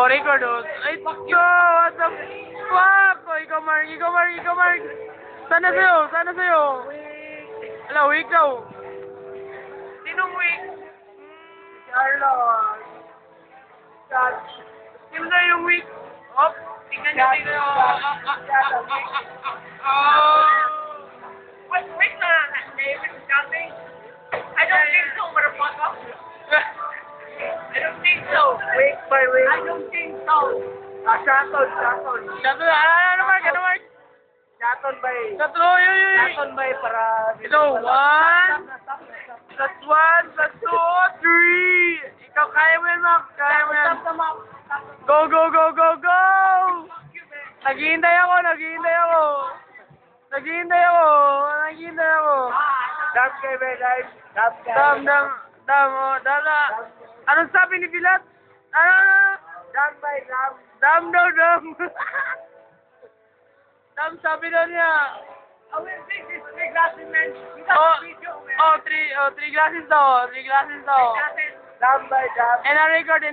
Oh, record oh. Ay, what the fuck? Oh, ikaw, Mark. Sana sa'yo. Wala, weak daw. Sinong weak? Carlos. Sino na yung weak? Op, tingnan nyo. Wait na. David Johnson. I don't think so, motherfucker. I don't think so. Week by week. I don't think so. Shotton. Ano, Mark? Shotton by. Yun. Shotton by para... Ito, one. That's one. That's two. Three. Ikaw, kaya mo yan, Mark. Kaya mo yan. Go. Naghihintay ako. Dam kay Beday. Dam. Anong sabi ni Pilat? Ano? Dam by dam. Dam. Dam, sabi daw niya. I will take this 3 glasses, man. You got Oh, the video, man. three glasses daw. Dam by dam. In a record.